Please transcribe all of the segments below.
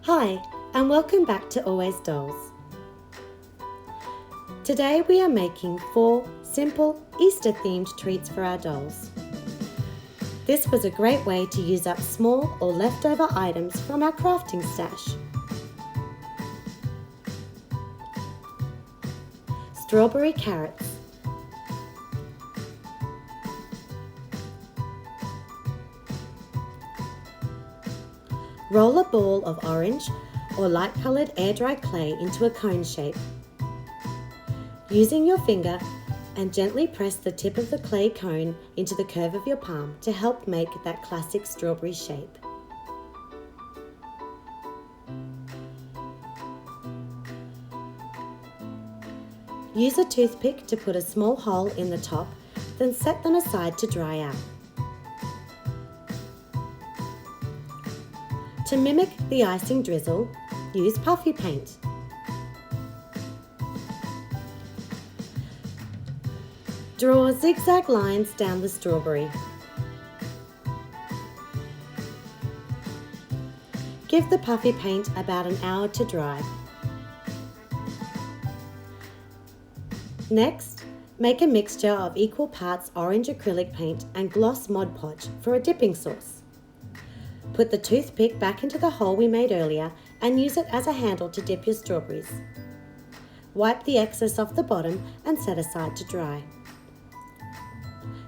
Hi, and welcome back to Always Dolls. Today we are making 4 simple Easter-themed treats for our dolls. This was a great way to use up small or leftover items from our crafting stash. Strawberry carrots. Roll a ball of orange or light-coloured air-dried clay into a cone shape. Using your finger and gently press the tip of the clay cone into the curve of your palm to help make that classic strawberry shape. Use a toothpick to put a small hole in the top, then set them aside to dry out. To mimic the icing drizzle, use puffy paint. Draw zigzag lines down the strawberry. Give the puffy paint about an hour to dry. Next, make a mixture of equal parts orange acrylic paint and gloss Mod Podge for a dipping sauce. Put the toothpick back into the hole we made earlier and use it as a handle to dip your strawberries. Wipe the excess off the bottom and set aside to dry.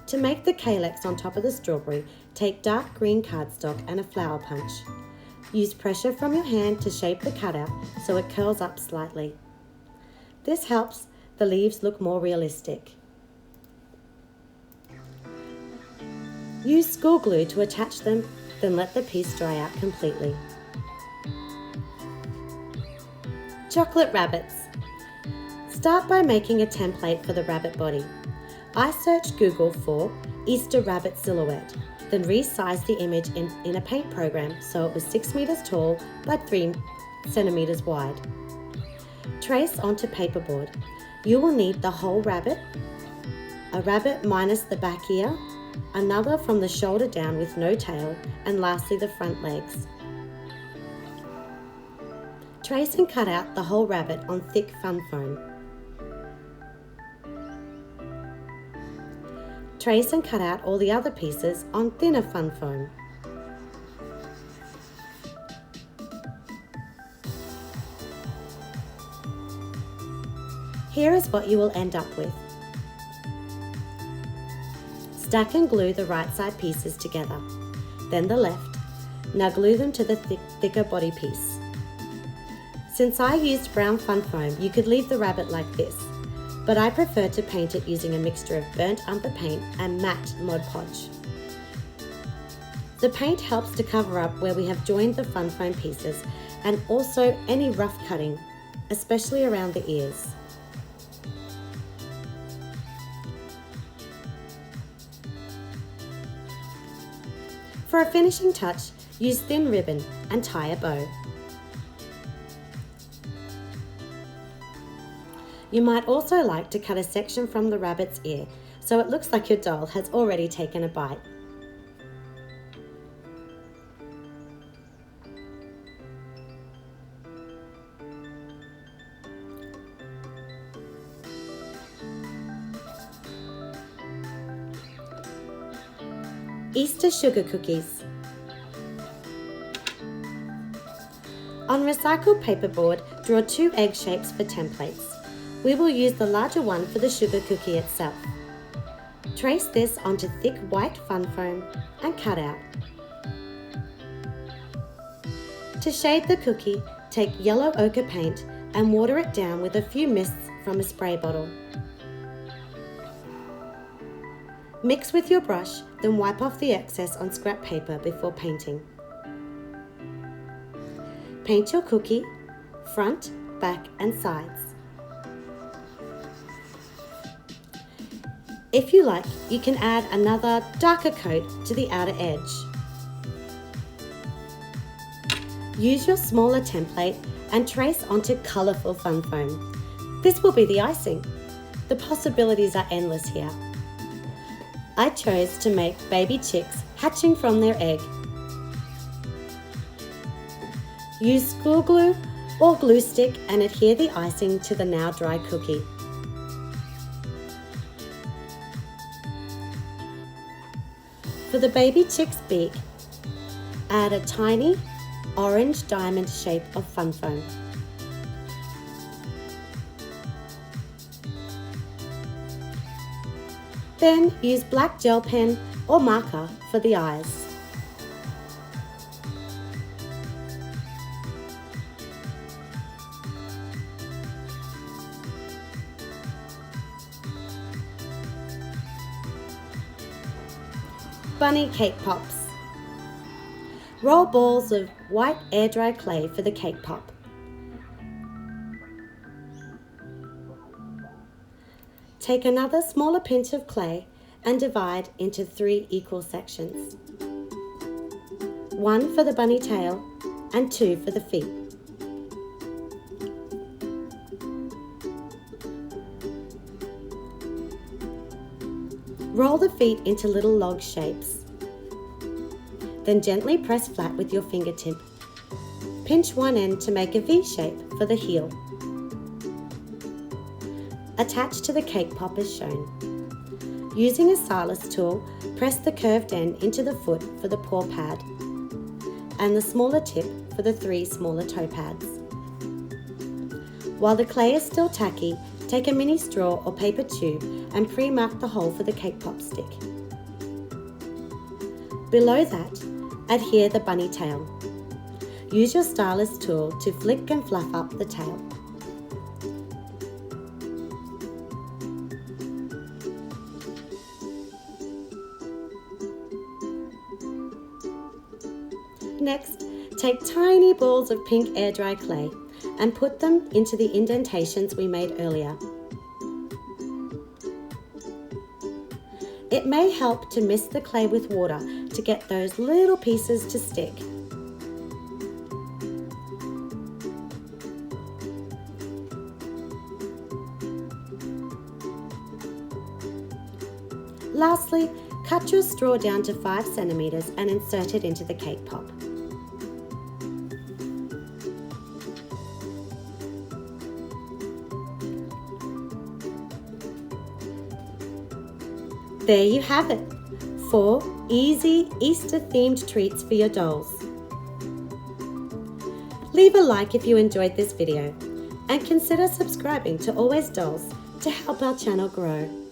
To make the calyx on top of the strawberry, take dark green cardstock and a flower punch. Use pressure from your hand to shape the cutout so it curls up slightly. This helps the leaves look more realistic. Use school glue to attach them, then let the piece dry out completely. Chocolate rabbits. Start by making a template for the rabbit body. I searched Google for Easter rabbit silhouette, then resized the image in a paint program so it was 6 meters tall by 3 centimeters wide. Trace onto paperboard. You will need the whole rabbit, a rabbit minus the back ear, another from the shoulder down with no tail, and lastly the front legs. Trace and cut out the whole rabbit on thick fun foam. Trace and cut out all the other pieces on thinner fun foam. Here is what you will end up with. Stack and glue the right side pieces together, then the left. Now glue them to the thicker body piece. Since I used brown fun foam, you could leave the rabbit like this, but I prefer to paint it using a mixture of burnt umber paint and matte Mod Podge. The paint helps to cover up where we have joined the fun foam pieces and also any rough cutting, especially around the ears. For a finishing touch, use thin ribbon and tie a bow. You might also like to cut a section from the rabbit's ear so it looks like your doll has already taken a bite. Easter sugar cookies. On recycled paperboard, draw 2 egg shapes for templates. We will use the larger one for the sugar cookie itself. Trace this onto thick white fun foam and cut out. To shade the cookie, take yellow ochre paint and water it down with a few mists from a spray bottle. Mix with your brush, then wipe off the excess on scrap paper before painting. Paint your cookie, front, back and sides. If you like, you can add another darker coat to the outer edge. Use your smaller template and trace onto colourful fun foam. This will be the icing. The possibilities are endless here. I chose to make baby chicks hatching from their egg. Use school glue or glue stick and adhere the icing to the now dry cookie. For the baby chick's beak, add a tiny orange diamond shape of fun foam. Then use black gel pen or marker for the eyes. Bunny cake pops. Roll balls of white air dry clay for the cake pop. Take another smaller pinch of clay and divide into 3 equal sections. 1 for the bunny tail and 2 for the feet. Roll the feet into little log shapes. Then gently press flat with your fingertip. Pinch one end to make a V shape for the heel. Attach to the cake pop as shown. Using a stylus tool, press the curved end into the foot for the paw pad and the smaller tip for the 3 smaller toe pads. While the clay is still tacky, take a mini straw or paper tube and pre-mark the hole for the cake pop stick. Below that, adhere the bunny tail. Use your stylus tool to flick and fluff up the tail. Next, take tiny balls of pink air dry clay and put them into the indentations we made earlier. It may help to mist the clay with water to get those little pieces to stick. Lastly, cut your straw down to 5 centimeters and insert it into the cake pop. There you have it, 4 easy Easter-themed treats for your dolls. Leave a like if you enjoyed this video and consider subscribing to Always Dolls to help our channel grow.